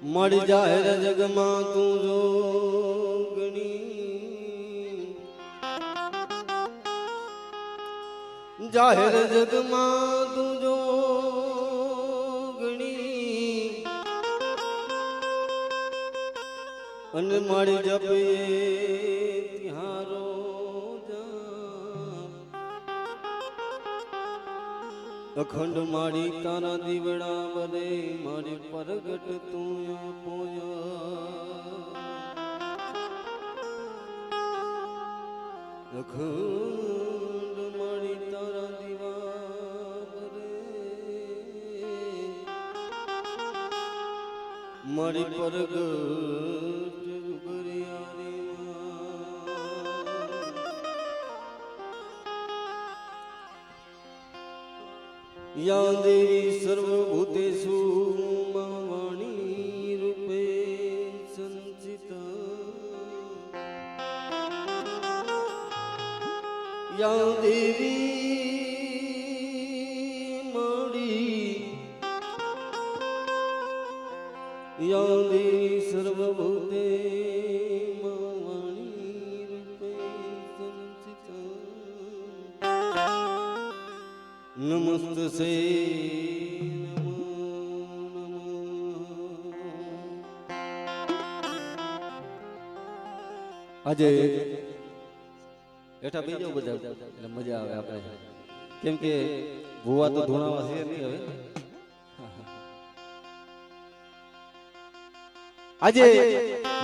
મળી જાહેર જગમાં તું જોગણી જાહેર જગમાં તું જોગણી અને મારી જપે તિહારો અખંડ મારી તારા દીવડા બને મારી પરગટ તું અખંડ મારી તારા દીવા બને મારી પરગટ યા દેવી સર્વભૂતેષુ વાણી રૂપે સંચિતા યા દેવી માડી યા દેવી સર્વભૂતે વાણી રૂપે સંચિતા નમસ્તે સે આજે બેઠા બીજો બધા એટલે મજા આવે આપણે કેમ કે ભુવા તો ધોણાવા છે નહીં હવે આજે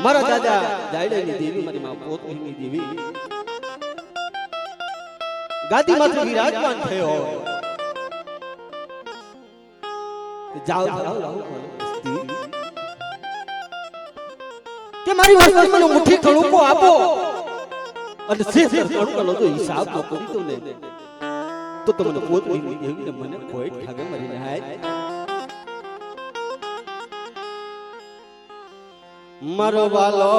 મારા દાદા જાયડાની દેવી મારી માં પોતની દેવી ગાદી માથે વિરાજમાન થયો જાઓ કે મારી વસ્તી મને મુઠ્ઠી કણુકો આપો અને શેષ કણુકો તો હિસાબ તો કરી તો ને તો તમને પોતની દેવીને મને કોઈ ઠાગે મરી જાય મારો વાલો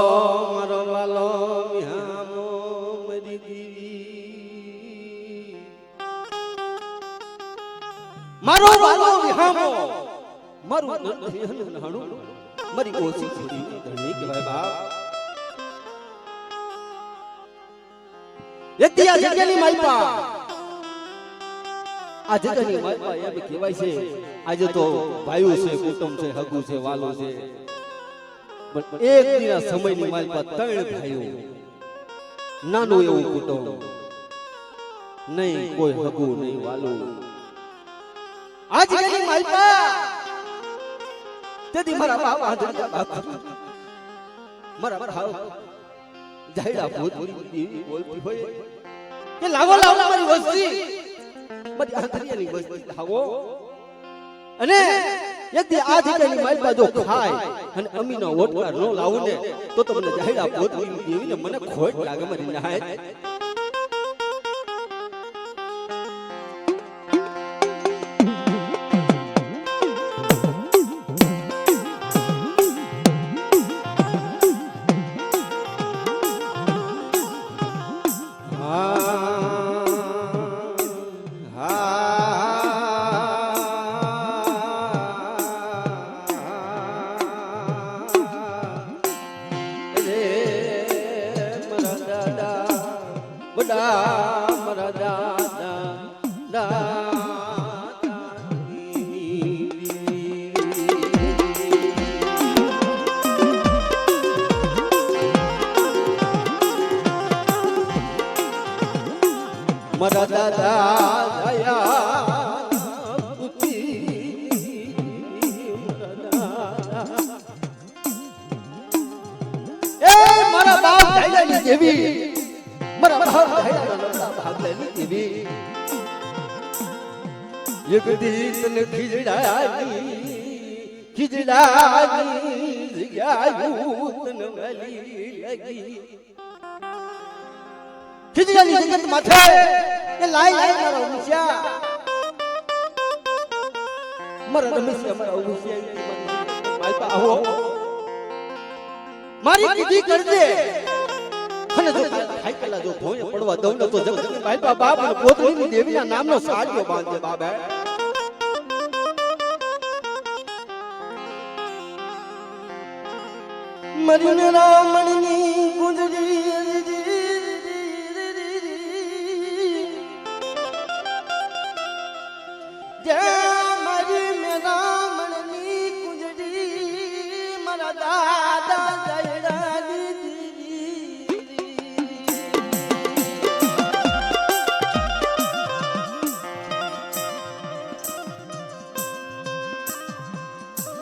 વિહામો મરી દેવી મારો વાલો વિહામો મારું નહાણું મારી ઓછી છોડી ધણી કહેવાય બાપ યતી આ જગ્યાની માલપા આ જગ્યાની માલપા એમ કહેવાય છે આજે તો ભાઈઓ છે કુટુંબ છે હગુ છે વાલો છે પણ એક દિના સમયની માલપા ત્રણ ભાઈઓ નાનું એવું કુટુંબ નહીં કોઈ હગુ નહીં વાલો આજ ગની માલપા તેદી મારા બાપ આંધળા બાપ મારા ભાવ જાયડા ભૂતની બોલતી હોય કે લાવો મારી વસ્તી મારી આંધળિયાની વસ્તી લાવો અને યદી આજ ગની માલપા જો ખાય અને અમીનો ઓટકાર નો લાવું ને તો તમને જાયડા ભૂતની દેવીને મને ખોટ લાગે મારી નાય મારા દાદા દયા એ મારા બાપ જાયડાની દેવી મારા બાપ જાયડાના ભાગલાની દેવી એક દી તને ખીજડાની જગ્યા તને વાલી લાગી ખીજડાની જગત માથે એ લાઈ મારા ઉમસ્યા મારા રમેશિયા મારા ઉમસ્યા માલપા આવો મારી કીધી કરજે અને જો ખાઈ કલા જો ભોય પડવા દઉં તો જગતની માલપા બાપ અને પોતની દેવીના નામનો સાજો બાંધે બાબા મરીને રામણની ગુંજરી જ્યાં મારી મેં રામણની ગુંજરી મારા દાદા જયડા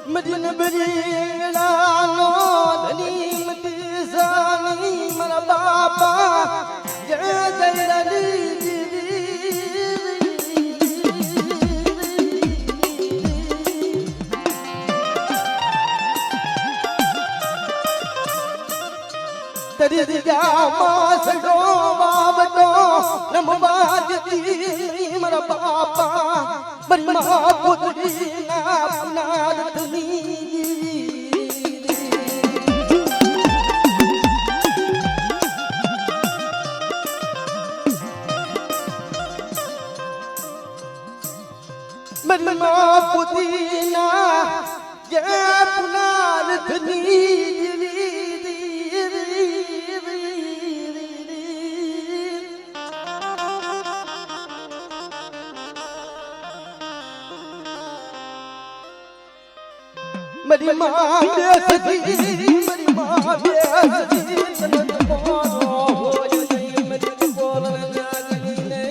મદિન બરીડાનો ધની મતી સાની મારા બાપા જય જયરાની તરી દિયા માસડો બાબતો રમવા જતી મારા બાપા બરમા પુત્રી ના પુનાદની બરમા પુત્રી ના જે પુનાદની मरी मां बेसती मरी मां बेसती तन बोलो हो जई मरी बोल जागनी ने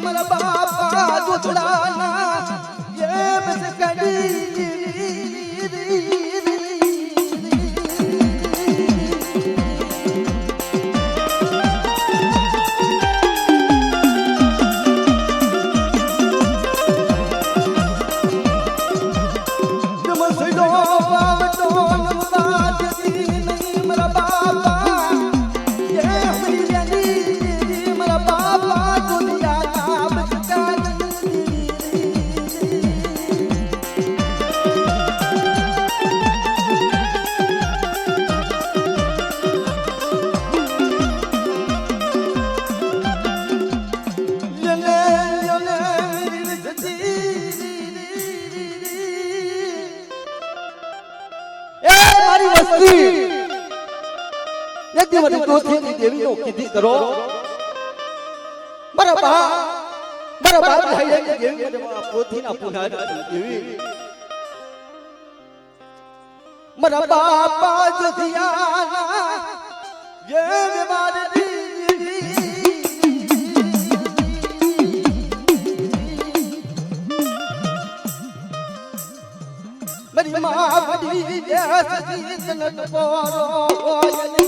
મારા બાપા દુધડાના એ બસ કડી દેવી નો કીધી કરો બરાબર બરાબર દેવી પોથી ના પુના દેવી મારા બાપા જથિયાના ये विवाद मेरी माँ बड़ी जैसी जन्नत पोरो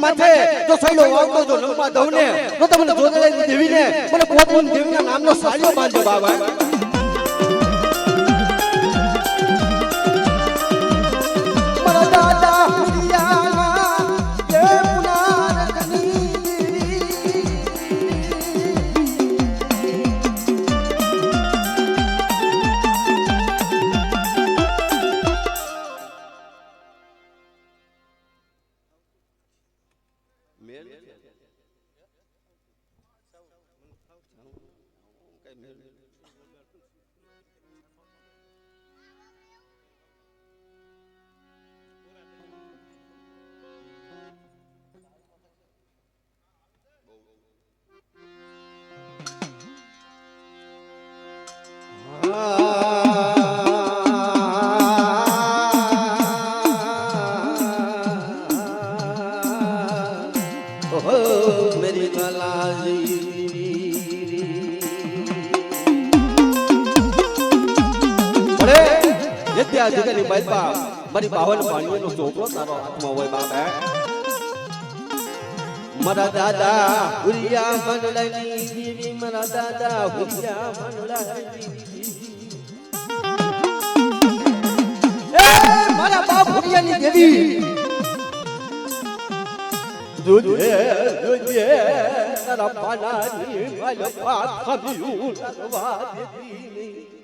માથે જો સૈલો વાવતો જો લંબા દવને તો તમને જોડેલી દેવીને મને પોતની દેવીના નામનો સાળિયો બાંધ્યો બાબા મારા દાદા હુરિયાના એ પુનારકની આ જગની બાપા મારી બાવન પાણીનો ચોપડો તારો હાથમાં હોય બાપ હે મારા દાદા હુરિયા મંડળની દેવી મારા દાદા હુરિયા મંડળની એ મારા બાપ હુરિયાની દેવી જોજે જોજે તારા પાનાની માલપા ખબ્યું રવા દેતી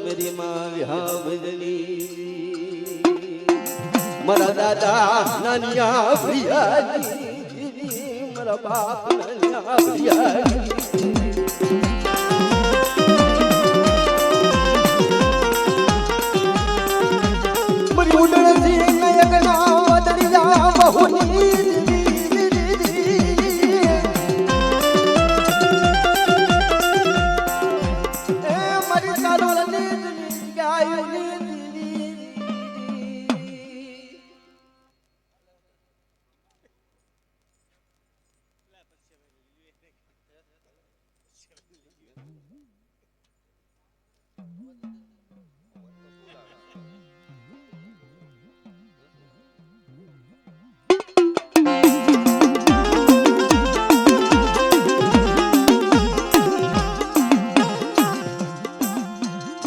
मेरी माँ विहावनी मरा दादा नानिया भैया मरा बाप नानिया भैया मरी उड़न सी नयगना बदलिया बहुनी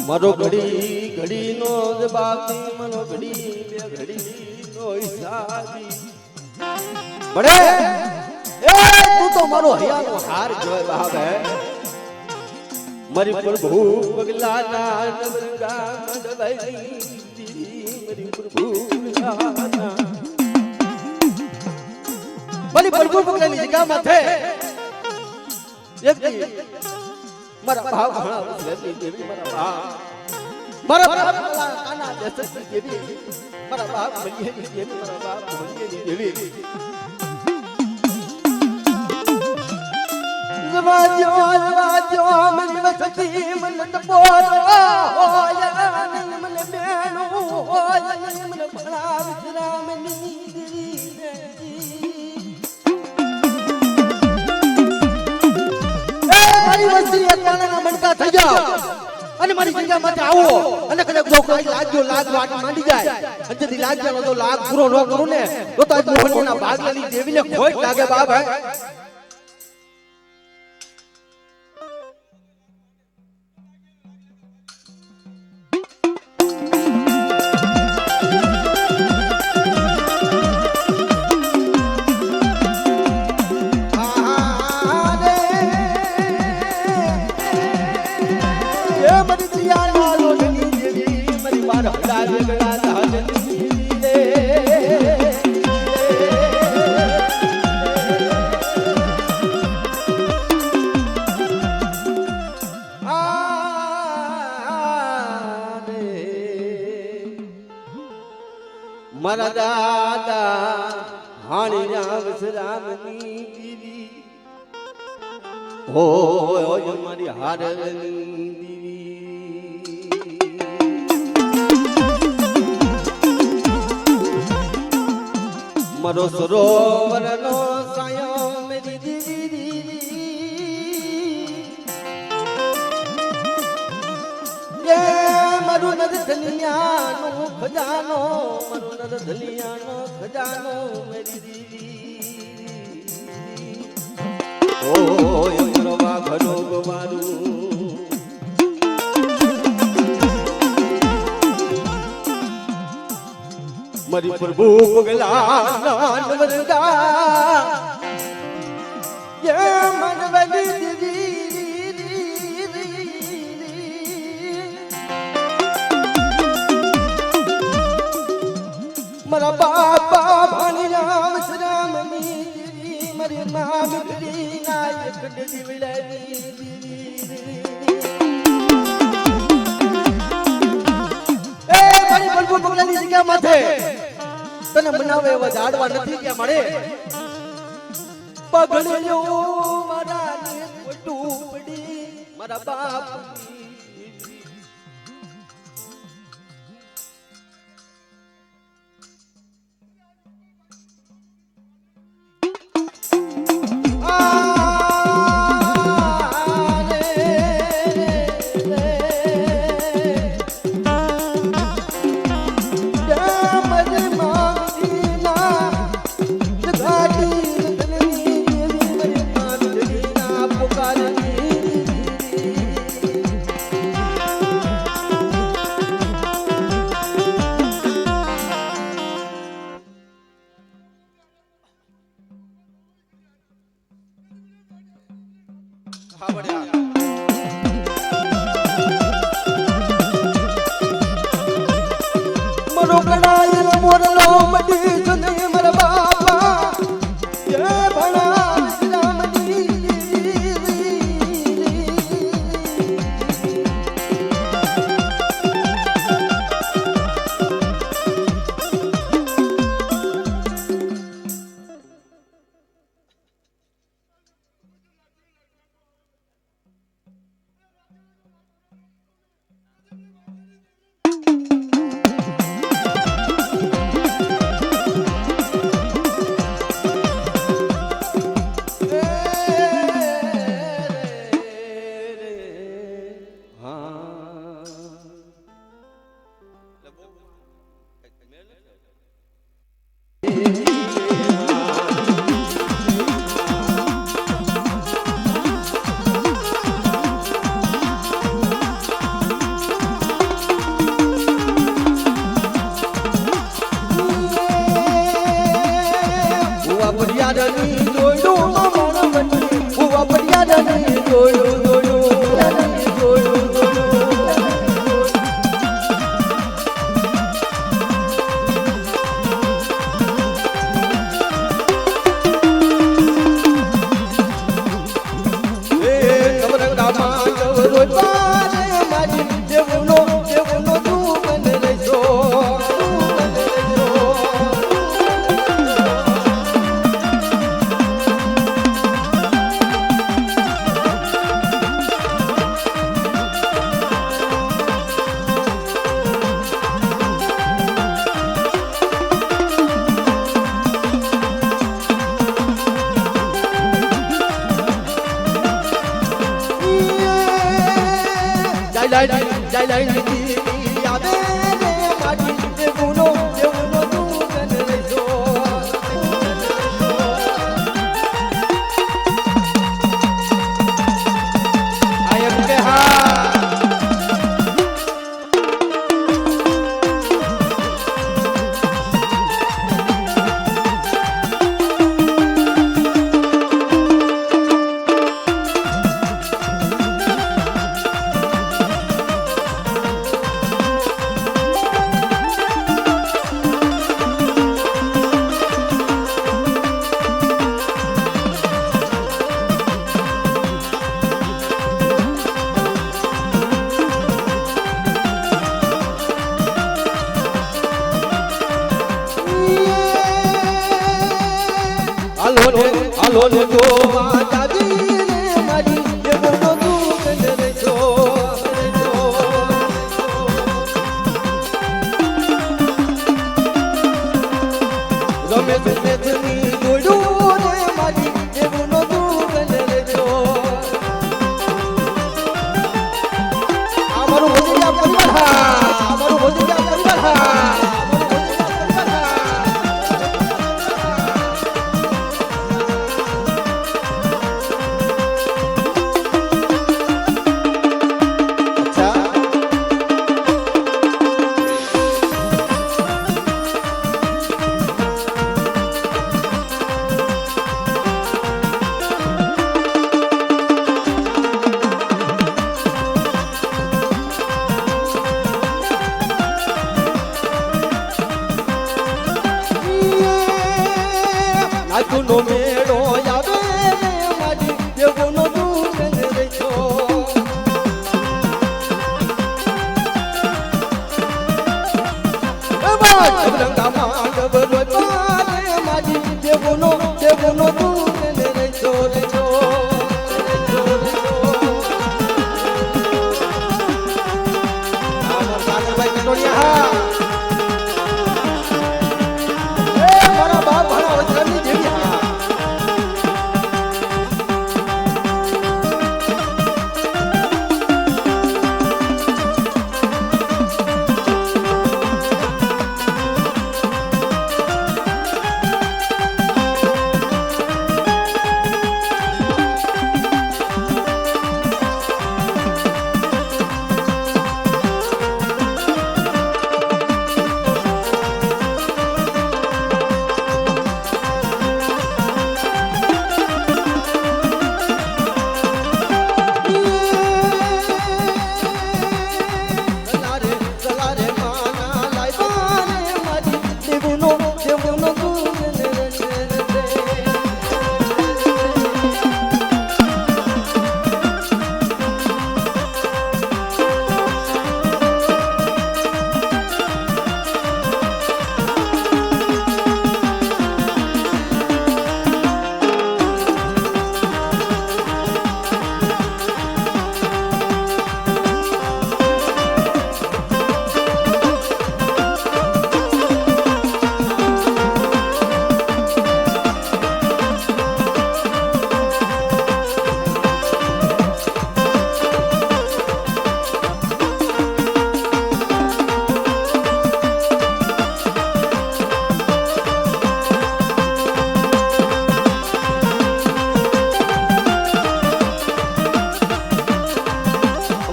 मरो घड़ी घड़ी नो जबाती मरो घड़ी बे घड़ी नो हिसाबी बड़े ए तू तो मारो हया नो हार जोय बाप है मरी प्रभु पगला ना नवरंगा मदवई मरी प्रभु पगला ना मरी प्रभु पगला ની જગ્યા માથે એક મારા ભાવ ઘણા વર્ષની દેવી મારા બાપ કાના દશરથની દેવી મારા બાપ મલિયાની દેવી મારા બાપ મલિયાની દેવી જવાજો મન વસતી મન તપોરો હોય મન બેણો હોય મન ભણા વિશ્રામની દેવી મારી વસ્તી અટાણાના મણકા થઈ જાઓ અને મારી જગ્યા માટે આવો અને કદાચ જો કોઈ લાગ્યો લાગ વાટ માંડી જાય અને যদি લાગ જાય તો લાગ પૂરો ન કરું ને તો તાજ મોહનના ભાગલાની દેવીને ખોટ લાગે બાપ હે મારા દાદા હાણી રામ રામની દીવી હોય મારી હારની દીવી મારો સરોવરનો સાયો મેરી દીવી મારું નર ધલિયાનો ખજાનો મારું નર ધલિયાનો ખજાનો મેરી દીવી ઓ યમરવા ઘરો ગવારું મારી પ્રભુ પગલા નાન વરગા યે મન વલી દીવી મારા બાપા ભાણી રામ શ્રામની દેવી મારી મામ કરી નાયક દીવડાવી એ મારી બલબુલ બગલાની જગ્યા માથે તને બનાવે એવા ઝાડવા નથી કે મળે પગડ્યો મારા ને ખોટું પડી મારા બાપ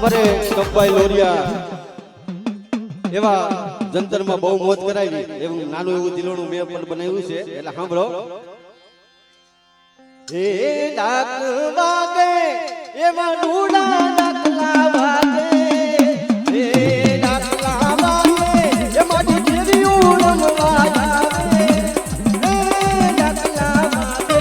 અમારે કંપાઈ લોરિયા એવા જંતરમાં બહુ મોજ કરાવી એવું નાનું એવું દિલોણું મેં પણ બનાવ્યું છે એટલે સાંભળો હે ડાક વાગે એમાં ડૂડા ડાકલા વાગે હે ડાકલા વાગે એમાં ડીજે ઉડવા આવે હે ડાકલા વાગે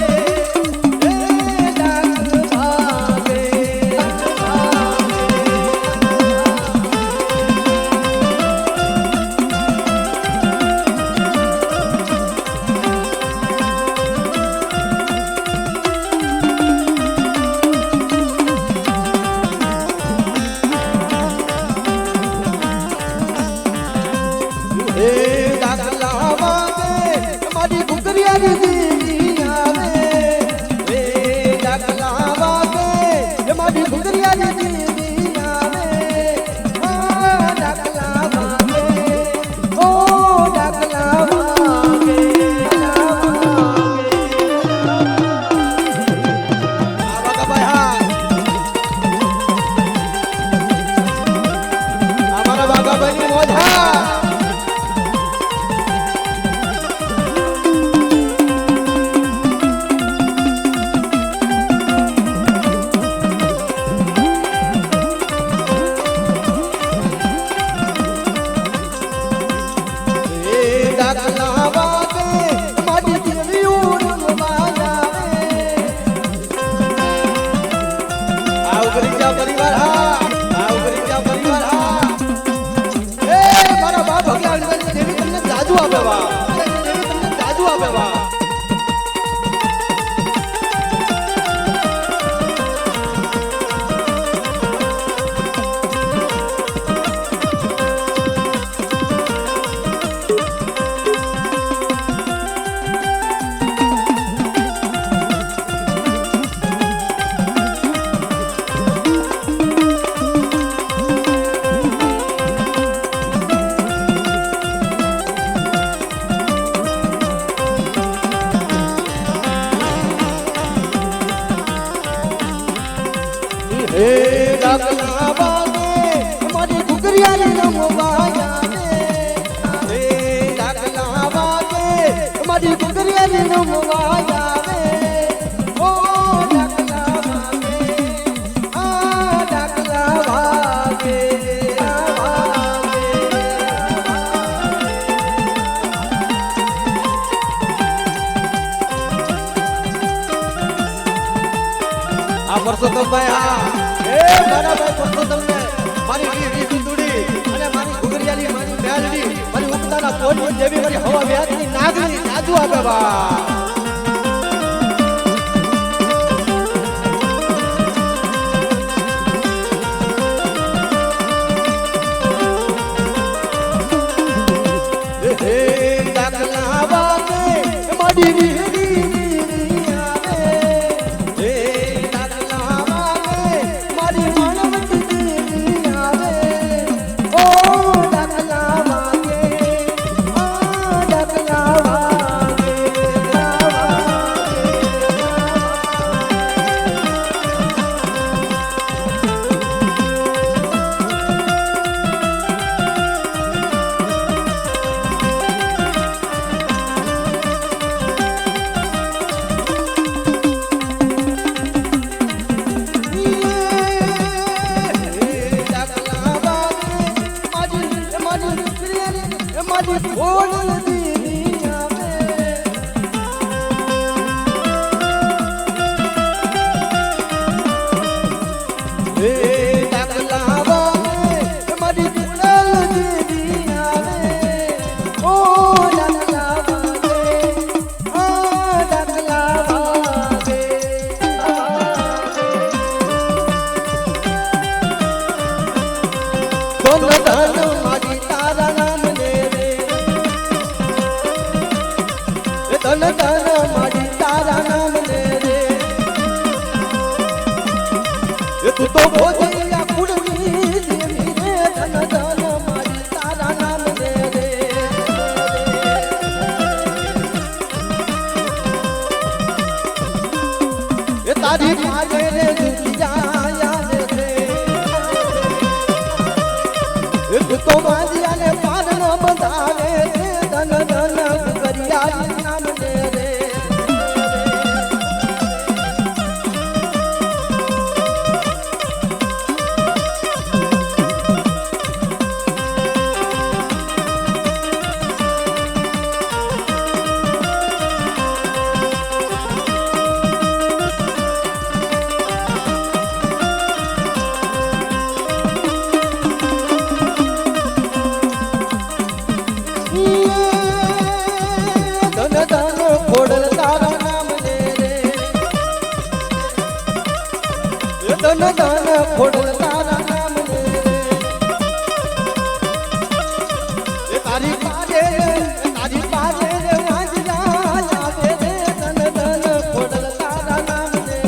હે ડાક વાગે પરસોત્તમભાઈ હા એ મારા ભાઈ પરસોત્તમને મારી રી સુંદડી અને મારી ઘુગરિયાની મારી મેલડી મારી ઉગતાના કોની જેવી મારી હવા વ્યાજની નાગની જાજુ આપે બા તું તો ભોજિયા કુળની દેવી રે ધન ધન મારી તારા નામ દે રે એ તારી માગે રે દુનિયા યાદ રે વાંજિયાને પારનો બંધાવે છે ધન ધન કરિયા નામ ને રે ધન ધન ખોડલ તારા નામ ને એ તારી પાજે વાંજિયા જાવે રે ધન ધન ખોડલ તારા નામ ને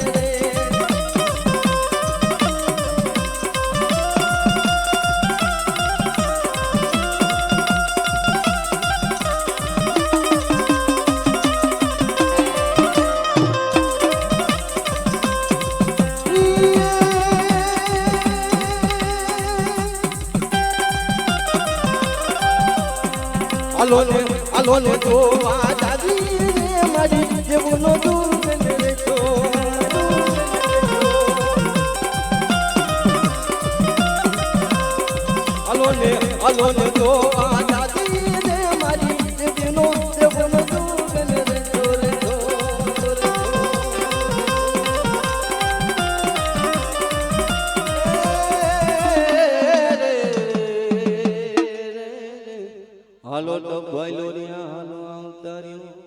આલો ને તો આ દાદી રે મારી જેવું નો દૂર ને તો આલો ને તો આ દાદી રે મારી જેવું નો દૂર ને તો રે તો હાલો તો ભાઈલો રિયા હાલો આવતાર્યો